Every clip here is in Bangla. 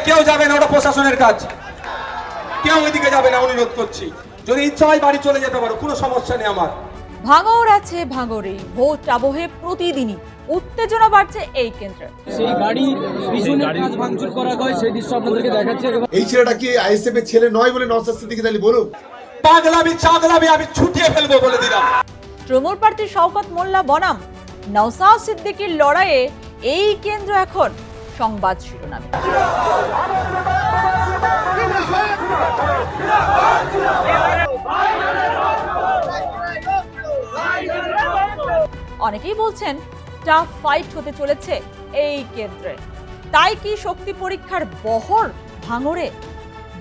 কেউ যাবে না, ওটা প্রশাসনের কাজ, কেউ ওইদিকে যাবে না, অনুরোধ করছি। যদি ইচ্ছা হয় বাড়ি চলে যেতে পারো, কোনো সমস্যা নেই আমার। ভাঙর আছে ভাঙরেই, ভোট আবহে প্রতিদিনই উত্তেজনা বাড়ছে এই কেন্দ্রে। সেই গাড়ি পিছনে কাজ ভাঙচুর করা হয়, সেই দৃশ্য আপনাদেরকে দেখাচ্ছে। এই ছেলেটা কি আইএসএফ এর ছেলে নয় বলে নওশাদ সিদ্দিকী আলী বলুক? পাগলামি চাগলামি আমি ছুটিয়ে ফেলবো বলে দিলাম। তৃণমূল প্রার্থী শওকত মোল্লা বনাম নওশাদ সিদ্দিকীর লড়াইয়ে এই কেন্দ্র এখন সংবাদ শিরোনামে। অনেকেই বলছেন টাফ ফাইট হতে চলেছে এই কেন্দ্রে। তাই কি শক্তি পরীক্ষার বহর ভাঙরে?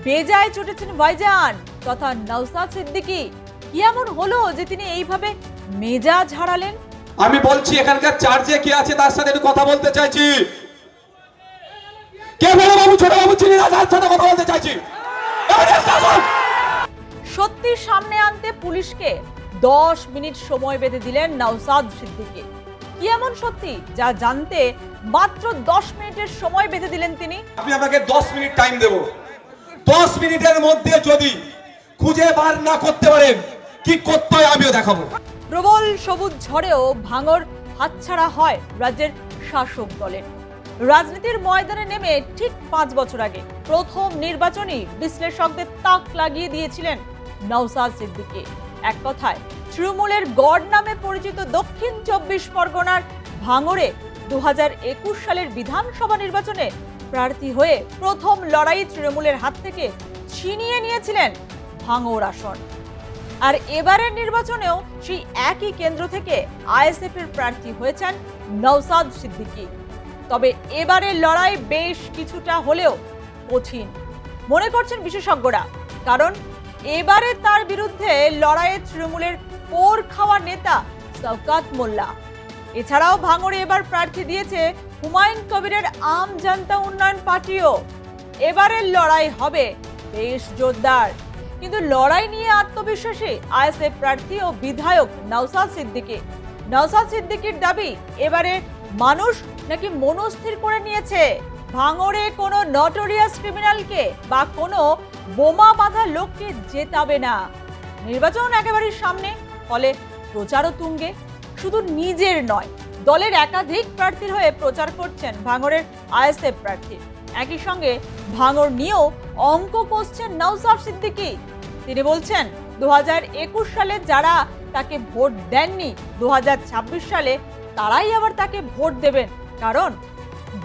বেজায় চটেছেন ভাইজান তথা নওশাদ সিদ্দিকী। কি এমন হলো যে তিনি এইভাবে মেজাজ হারালেন? আমি বলছি এখানকার চার্জে কে আছে তার সাথে একটু কথা বলতে চাইছি। কে বড় বাবু ছোট বাবু চিনি না, তার সাথে কথা বলতে চাইছি। সত্যি সামনে আনতে পুলিশকে 10 মিনিট সময় বেঁধে দিলেন নওশাদ সিদ্দিকী। কি এমন সত্যি যা জানতে মাত্র 10 মিনিটের সময় বেঁধে দিলেন তিনি? আপনি আমাকে 10 মিনিট টাইম দেব। 10 মিনিটের মধ্যে যদি খুঁজে বার না করতে পারেন কি করতে হয় আমিও দেখাবো। প্রবল সবুজ ঝড়েও ভাঙর হাতছাড়া হয় রাজ্যের শাসক দলের। রাজনীতির ময়দানে নেমে ঠিক 5 বছর আগে প্রথম নির্বাচনী বিশ্লেষকদের তাক লাগিয়ে দিয়েছিলেন নওশাদ সিদ্দিকী। এক কথায় তৃণমূলের গড় নামে পরিচিত দক্ষিণ 24 পরগনার ভাঙরে 2021 সালের বিধানসভা নির্বাচনে প্রার্থী হয়ে প্রথম লড়াই তৃণমূলের হাত থেকে ছিনিয়ে নিয়েছিলেন ভাঙর আসন। আর এবারের নির্বাচনেও সেই একই কেন্দ্র থেকে আইএসএফ এর প্রার্থী হয়েছেন নওশাদ সিদ্দিকী। তবে এবারের লড়াই বেশ কিছুটা হলেও কঠিন মনে করছেন বিশেষজ্ঞরা, কারণ এবারে তার বিরুদ্ধে লড়াইয়ে তৃণমূলের পোর খাওয়া নেতা শওকত মোল্লা। এছাড়াও ভাঙড়ে এবার প্রার্থী দিয়েছে হুমায়ুন কবিরের আম জনতা উন্নয়ন পার্টিও। এবারের লড়াই হবে বেশ জোরদার, কিন্তু লড়াই নিয়ে আত্মবিশ্বাসী আইএসএফ প্রার্থী ও বিধায়ক নওশাদ সিদ্দিকী। নওশাদ সিদ্দিকীর দাবি এবারে মানুষ নাকি মনস্থির করে নিয়েছে ভাঙড়ে কোনো নটোরিয়াস ক্রিমিনালকে বা কোনো বোমা বাঁধা লোককে জেতাবে না। নির্বাচন একেবারে সামনে, ফলে প্রচারও তুঙ্গে। শুধু নিজের নয়, দলের একাধিক প্রার্থীর হয়ে প্রচার করছেন ভাঙড়ের আইএসএফ প্রার্থী। একই সঙ্গে ভাঙড় নিয়েও অঙ্ক কষছেন নওশাদ সিদ্দিকী। তিনি বলছেন 2021 সালে যারা তাকে ভোট দেননি 2026 সালে তারাই আবার তাকে ভোট দেবেন, কারণ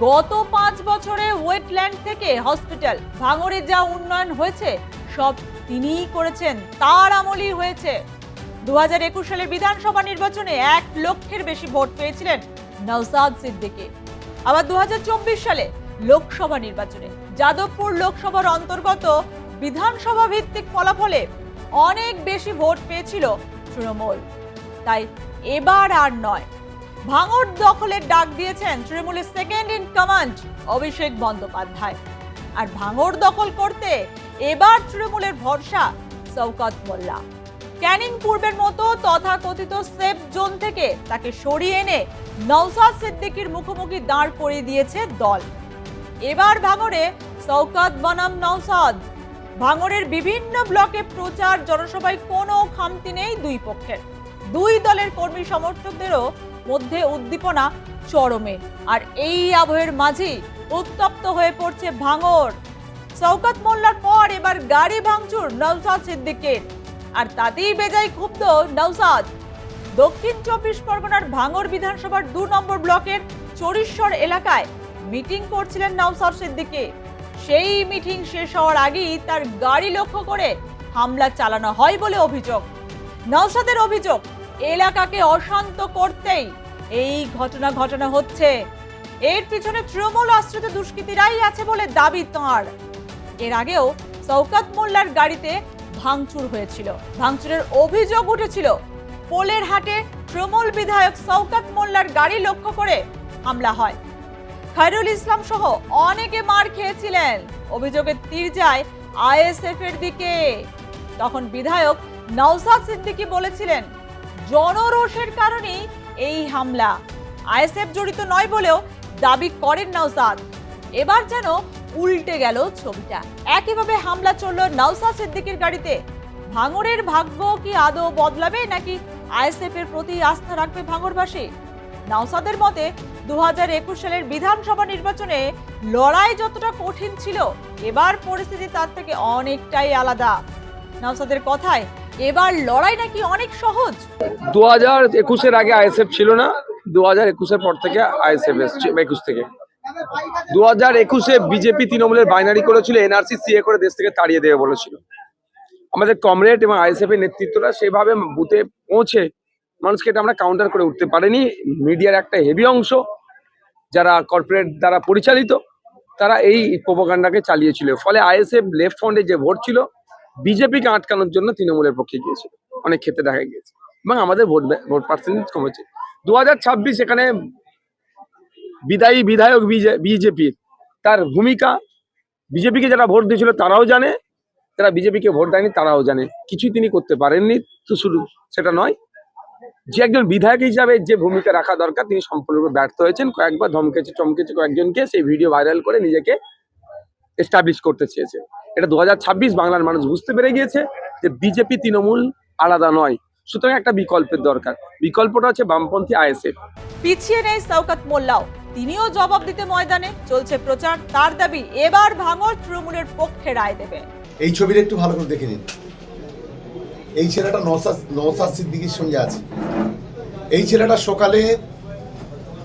গত 5 বছরে ওয়েটল্যান্ড থেকে হসপিটাল ভাঙড়ে যা উন্নয়ন হয়েছে সব তিনিই করেছেন, তার আমলেই হয়েছে। 2021 সালের বিধানসভা নির্বাচনে 1 লক্ষের বেশি ভোট পেয়েছিলেন নওশাদ সিদ্দিকী। আবার 2024 সালে লোকসভা নির্বাচনে যাদবপুর লোকসভার অন্তর্গত বিধানসভা ভিত্তিক ফলাফলে অনেক বেশি ভোট পেয়েছিল তৃণমূল। তাই এবার আর নয়, ভাঙড় দখলের ডাক দিয়েছেন তৃণমূলের second in command Abhishek Bandyopadhyay. আর ভাঙড় দখল করতে এবার তৃণমূলের ভরসা শওকত মোল্লা। ক্যানিং পূর্বের মতো তথাকথিত সেফ জোন থেকে তাকে সরিয়ে এনে নওশাদ সিদ্দিকীর মুখোমুখি দাঁড় করিয়ে দিয়েছে দল। এবার ভাঙড়ে শওকত বনাম নওশাদ। ভাঙড়ের বিভিন্ন ব্লকে প্রচার জনসভায় কোনো খামতি নেই দুই পক্ষের। দুই দলের কর্মী সমর্থকদেরও মধ্যে উদ্দীপনা চরমে। আর এই আবহের মাঝেই উত্তপ্ত হয়ে পড়ছে ভাঙড়। শওকত মোল্লার পর এবার গাড়ি ভাঙচুর নওশাদ সিদ্দিকীর, আর তাতেই বেজায় ক্ষুব্ধ নওশাদ। দক্ষিণ 24 পরগনার ভাঙড় বিধানসভার 2 নম্বর ব্লকের চরিশ্বর এলাকায় মিটিং করছিলেন নওশাদ সিদ্দিকী। সেই মিটিং শেষ হওয়ার আগেই তার গাড়ি লক্ষ্য করে হামলা চালানো হয় বলে অভিযোগ। নওশাদের অভিযোগ, এলাকাকে অশান্ত করতেই এই ঘটনা হচ্ছে। এর পিছনে তৃণমূল আশ্রিত দুষ্কৃতীরাই আছে বলে দাবি তাঁর। এর আগেও শওকত মোল্লার গাড়িতে ভাঙচুর হয়েছিল, ভাঙচুরের অভিযোগ উঠেছিল। পোলের হাটে তৃণমূল বিধায়ক শওকত মোল্লার গাড়ি লক্ষ্য করে হামলা হয়। খায়রুল ইসলাম সহ অনেকে মার খেয়েছিলেন। অভিযোগের তীর যায় আইএসএফ এর দিকে। তখন বিধায়ক নওশাদ সিদ্দিকী বলেছিলেন জনরোষের কারণেই এই হামলা, আইএসএফ জড়িত নয় বলেও দাবি করেন নওশাদ। এবার যেন উল্টে গেল ছবিটা। একইভাবে হামলা চলল নওশাদ সিদ্দিকীর গাড়িতে। ভাঙড়ের ভাগ্য কি আদৌ বদলাবে, নাকি আইএসএফ এর প্রতি আস্থা রাখবে ভাঙড়বাসী? নওশাদের মতে 2021 সালের বিধানসভা নির্বাচনে লড়াই যতটা কঠিন ছিল, এবার পরিস্থিতি তার থেকে অনেকটাই আলাদা। নওশাদের কথায় এবার লড়াই নাকি অনেক সহজ। 2021-এর আগে আইএসএফ ছিল না, 2021-এর পর থেকে আইএসএফ এসছে। 21 থেকে 2021-এ বিজেপি তৃণমূলের বাইনারি করেছিল, এনআরসি সিএ করে দেশ থেকে তাড়িয়ে দেবে বলেছিল। আমাদের কমরেড এবং আইএসএফ এর নেতৃত্বরা সেভাবে বুথে পৌঁছে মানুষকে এটা আমরা কাউন্টার করে উঠতে পারিনি। মিডিয়ার একটা হেভি অংশ যারা কর্পোরেট দ্বারা পরিচালিত, তারা এই প্রোপাগান্ডাকে চালিয়েছিল। ফলে আইএসএফ লেফট ফ্রন্টে যে ভোট ছিল, বিজেপিকে আটকানোর জন্য তৃণমূলের পক্ষে গিয়েছিল, অনেক ক্ষেত্রে দেখা গিয়েছে, এবং আমাদের ভোট পার্সেন্টেজ কমেছে। 2026 এখানে বিদায়ী বিধায়ক বিজেপির তার ভূমিকা, বিজেপিকে যারা ভোট দিয়েছিল তারাও জানে, যারা বিজেপিকে ভোট দেয়নি তারাও জানে। কিছুই তিনি করতে পারেননি। তো শুধু সেটা নয়, যে একজন বিধায়ক হিসাবে যে ভূমিকা রাখা দরকার তিনি সম্পূর্ণরূপে ব্যর্থ হয়েছেন। কয়েকবার ধমকেছে চমকেছে কয়েকজনকে, সেই ভিডিও ভাইরাল করে নিজেকে এস্টাবলিশ করতে চেয়েছে। এটা 2026 বাংলার মানুষ বুঝতে পেরে গিয়েছে যে বিজেপি তৃণমূল আলাদা নয়, সুতরাং একটা বিকল্পের দরকার। বিকল্পটা হচ্ছে বামপন্থী আইএসএফ। পিছিয়ে নেই শওকত মোল্লাও, তিনিও জবাব দিতে ময়দানে। চলছে প্রচার, তার দাবি এবার ভাঙড় তৃণমূলের পক্ষে রায় দেবে। এই ছবিটা একটু ভালো করে দেখে নিন। এই ছেলেটা নওশাদ সিদ্দিকীর সঙ্গে আছে। এই ছেলেটা সকালে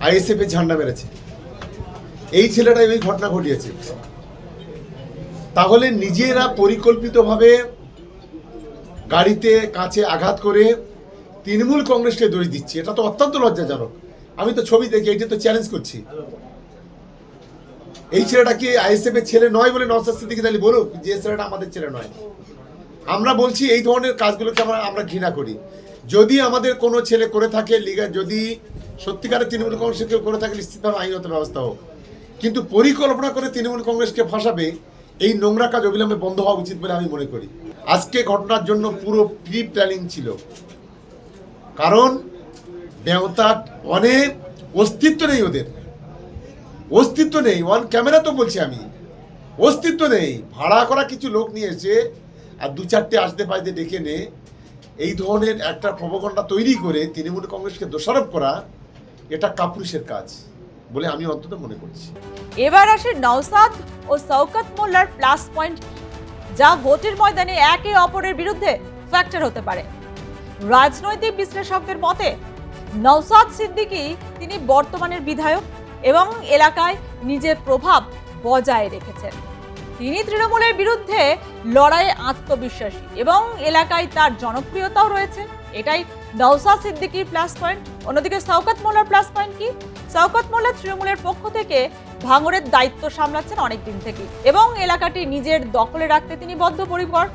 আইএসএফ এর ঝান্ডা মেরেছে। এই ছেলেটা এই ঘটনা ঘটিয়েছে। তাহলে নিজেরা পরিকল্পিতভাবে গাড়িতে কাছে আঘাত করে তৃণমূল কংগ্রেসকে দড়ি দিচ্ছে, এটা তো অত্যন্ত লজ্জাজনক। আমি তো ছবি দেখি, এটা তো চ্যালেঞ্জ করছি। এই ছেলেটা কি আইএসএফ এর ছেলে নয় বলে নওশাদ সিদ্দিকী তাহলে বলুক যে ছেলেটা আমাদের ছেলে নয়। আমরা বলছি এই ধরনের কাজগুলোকে আমরা ঘৃণা করি। যদি আমাদের কোনো ছেলে করে থাকে, যদি সত্যিকারের তৃণমূল কংগ্রেসের কেউ করে থাকে, নিশ্চিতভাবে আইনত ব্যবস্থা হোক। কিন্তু পরিকল্পনা করে তৃণমূল কংগ্রেসকে ফাঁসাবে, এই নোংরা কাজ অবিলম্বে বন্ধ হওয়া উচিত বলে আমি মনে করি। আজকে ঘটনার জন্য পুরো প্রি প্ল্যানিং ছিল, কারণ বেওতাট অনেক অস্তিত্ব নেই, ওদের অস্তিত্ব নেই। অন ক্যামেরা তো বলছি আমি, অস্তিত্ব নেই। ভাড়া করা কিছু লোক নিয়ে এসে আর দু চারটে আসতে পাইতে ডেকে নে, এই ধরনের একটা প্রবকাণ্ডা তৈরি করে তৃণমূল কংগ্রেসকে দোষারোপ করা, এটা কাপুরুষের কাজ বলে আমি অন্তত মনে করছি। এবার আসে নওশাদ ও শওকত মোল্লার প্লাস পয়েন্ট, যা ভোটের ময়দানে একে অপরের বিরুদ্ধে ফ্যাক্টর হতে পারে। রাজনৈতিক বিশ্লেষকদের মতে নওশাদ সিদ্দিকী তিনি বর্তমানের বিধায়ক এবং এলাকায় নিজের প্রভাব বজায় রেখেছেন। তিনি তৃণমূলের বিরুদ্ধে লড়াইয়ে আত্মবিশ্বাসী এবং এলাকায় তার জনপ্রিয়তাও রয়েছে, এটাই নওশাদ সিদ্দিকীর প্লাস পয়েন্ট। অন্যদিকে শওকত মোল্লার প্লাস পয়েন্ট কি? শওকত মোল্লা তৃণমূলের পক্ষ থেকে ভাঙড়ের দায়িত্ব সামলাচ্ছেন অনেকদিন থেকে এবং এলাকাটি নিজের দখলে রাখতে তিনি বদ্ধপরিকর।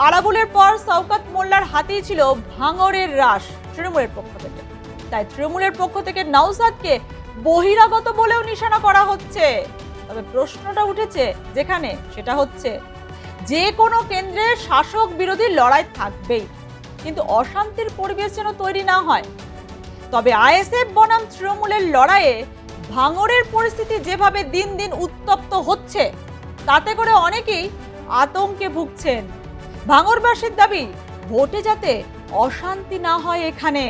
আরাবুলের পর শওকত মোল্লার হাতেই ছিল ভাঙড়ের রাশ তৃণমূলের পক্ষ থেকে। তাই তৃণমূলের পক্ষ থেকে নওশাদকে বহিরাগত বলেও নিশানা করা হচ্ছে। তবে প্রশ্নটা উঠেছে যেখানে, সেটা হচ্ছে যে কোনো কেন্দ্রে শাসক বিরোধী লড়াই থাকবেই, কিন্তু অশান্তির পরিবেশ যেন তৈরি না হয়। তবে আইএসএফ বনাম তৃণমূলের লড়াইয়ে ভাঙড়ের পরিস্থিতি যেভাবে দিন দিন উত্তপ্ত হচ্ছে, তাতে করে অনেকেই আতঙ্কে ভুগছেন। ভাঙড়বাসীর দাবি ভোটে যাতে অশান্তি না হয় এখানে।